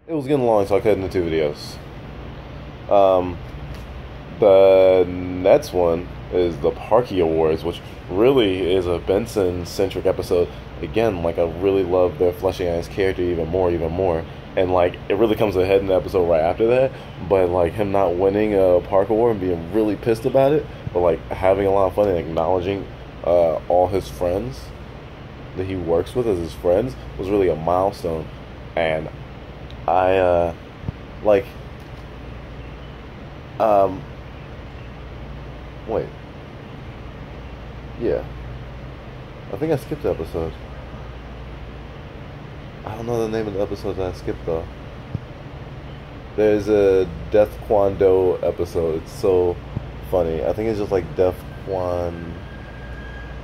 It was getting long, so I cut into two videos. Um, the next one is the Parky Awards, which really is a Benson-centric episode. Again, like I really love their fleshing out his character even more. And like it really comes ahead in the episode right after that. But like him not winning a Park Award and being really pissed about it, but like having a lot of fun and acknowledging all his friends that he works with as his friends was really a milestone. And I like um wait, yeah, I think I skipped the episode. I don't know the name of the episode that I skipped though. There's a Death Kwon Do episode. It's so funny. I think it's just like Death Kwon.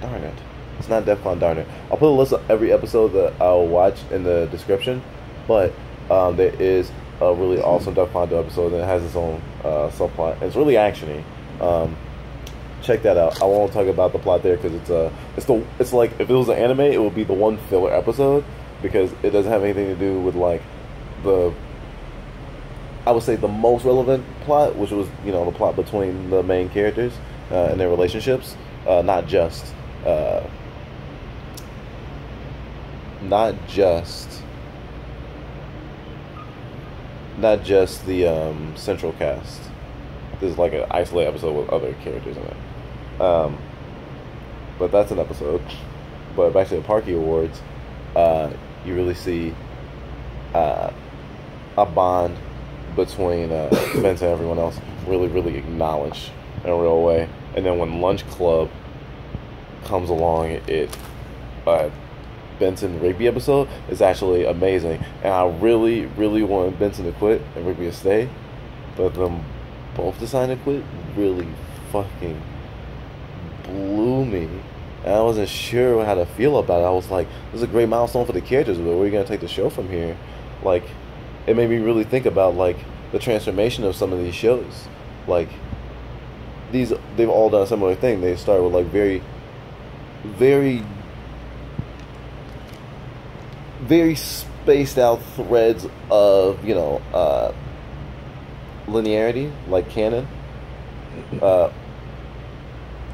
Darn it. It's not Death Kwon. Darn it. I'll put a list of every episode that I'll watch in the description. But there is a really awesome Death Kwon Do episode, and it has its own subplot. And it's really actiony. Check that out. I won't talk about the plot there because it's like if it was an anime, it would be the one filler episode because it doesn't have anything to do with like the I would say the most relevant plot, which was the plot between the main characters and their relationships, not just uh, not just not just the central cast. This is like an isolated episode with other characters in it. But that's an episode. But back to the Parky Awards, you really see uh, a bond between Benson and everyone else really acknowledged in a real way. And then when Lunch Club comes along, uh, Benson Rigby episode is actually amazing. And I really wanted Benson to quit and Rigby to stay, but them both decided to quit really fucking blew me. And I wasn't sure how to feel about it. I was like, this is a great milestone for the characters, but where are you going to take the show from here? Like, it made me really think about, like, the transformation of some of these shows. Like, they've all done a similar thing. They start with, like, very spaced out threads of, linearity, like canon.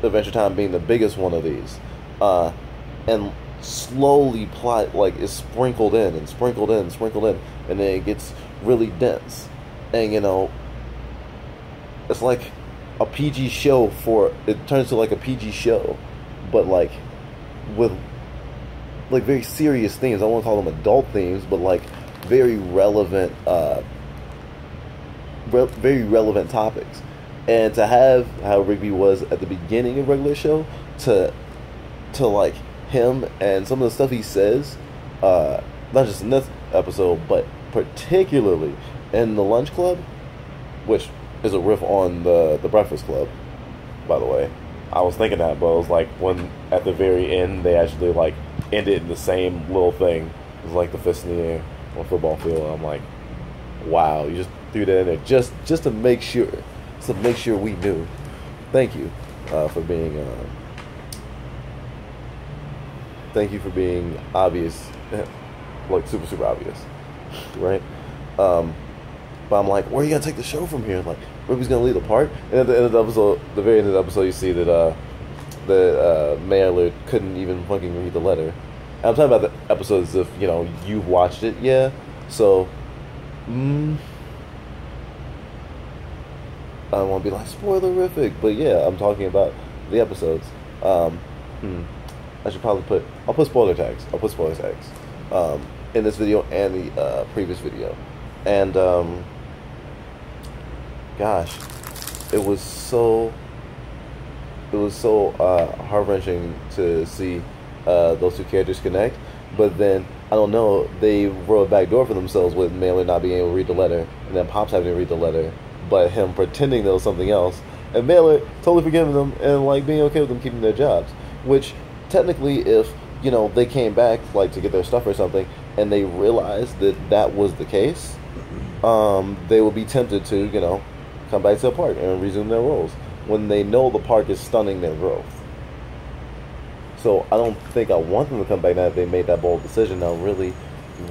Adventure Time being the biggest one of these, and slowly plot like is sprinkled in and sprinkled in and sprinkled in, and then it gets really dense, and it's like a PG show it turns to like a PG show, but like with like very serious themes. I won't call them adult themes, but like very relevant, very relevant topics. And to have how Rigby was at the beginning of regular show to like him and some of the stuff he says, not just in this episode, but particularly in the Lunch Club, which is a riff on the Breakfast Club, by the way. I was thinking that, but it was like when at the very end they actually like ended in the same little thing. It was like the fist in the air on a football field. And I'm like, wow, you just threw that in there just to make sure. To make sure we knew. Thank you for being obvious, like super obvious, right? But I'm like, where are you gonna take the show from here? Like, Ruby's gonna lead the part, and at the end of the episode, the very end of the episode, you see that Mailer couldn't even fucking read the letter. And I'm talking about the episode as if you've watched it, yeah. So, I don't want to be like spoilerific, but yeah, I'm talking about the episodes. I should probably I'll put spoiler tags. I'll put spoiler tags in this video and the previous video. And gosh, it was so heart wrenching to see those two characters connect. But then I don't know, they wrote a back door for themselves with Mailer not being able to read the letter, and then Pops having to read the letter, but him pretending there was something else, and Mailer totally forgiving them and like being okay with them keeping their jobs. Which technically, if they came back like to get their stuff or something, and they realized that was the case, they would be tempted to come back to the park and resume their roles when they know the park is stunning their growth. So I don't think I want them to come back now that they made that bold decision. I really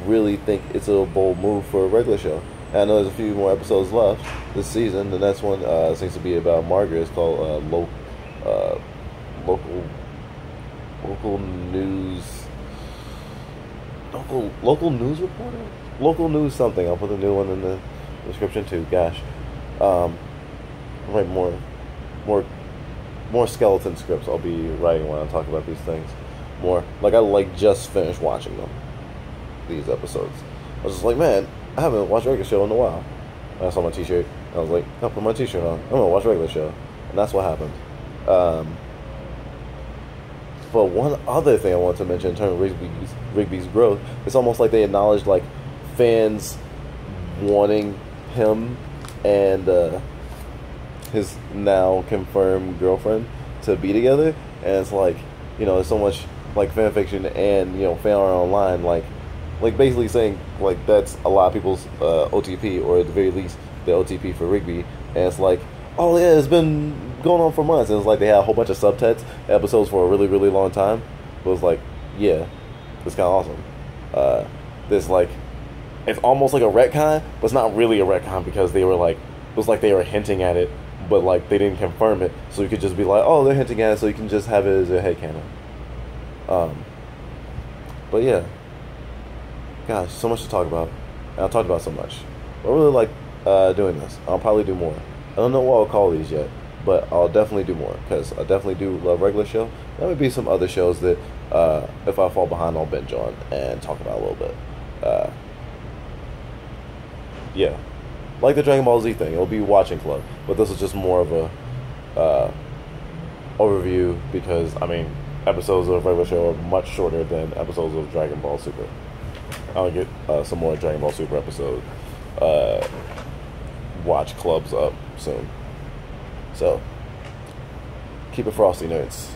really think it's a bold move for a regular show. And I know there's a few more episodes left this season. The next one seems to be about Margaret. It's called uh, local local news local news reporter, local news something. I'll put the new one in the description too. Gosh, write more more skeleton scripts I'll be writing when I talk about these things. More like I just finished watching them. These episodes, I was just like, man, I haven't watched a regular show in a while. And I saw my T-shirt. And I was like, I'll put my T-shirt on. I'm gonna watch a regular show, and that's what happened. But one other thing I want to mention in terms of Rigby's growth, it's almost like they acknowledged like fans wanting him and his now confirmed girlfriend to be together, and it's like, there's so much like fan fiction and fan art online, like basically saying like that's a lot of people's OTP, or at the very least the OTP for Rigby, and it's like, oh yeah, it's been going on for months, and it's like they had a whole bunch of subtext episodes for a really, really long time. But it was like, yeah, it's kind of awesome. There's like, it's almost like a retcon, but it's not really a retcon, because they were like, it was like they were hinting at it, but like they didn't confirm it, so you could just be like, oh, they're hinting at it, so you can just have it as a headcanon. But yeah, gosh, so much to talk about, and I talked about so much. I really like doing this. I'll probably do more. I don't know what I'll call these yet, but I'll definitely do more, because I definitely do love regular show. There may be some other shows that if I fall behind, I'll binge on and talk about a little bit. Yeah, like the Dragon Ball Z thing, it'll be watching club, but this is just more of a overview, because episodes of regular show are much shorter than episodes of Dragon Ball Super. I'll get some more Dragon Ball Super episode watch clubs up soon. So keep it frosty, nerds.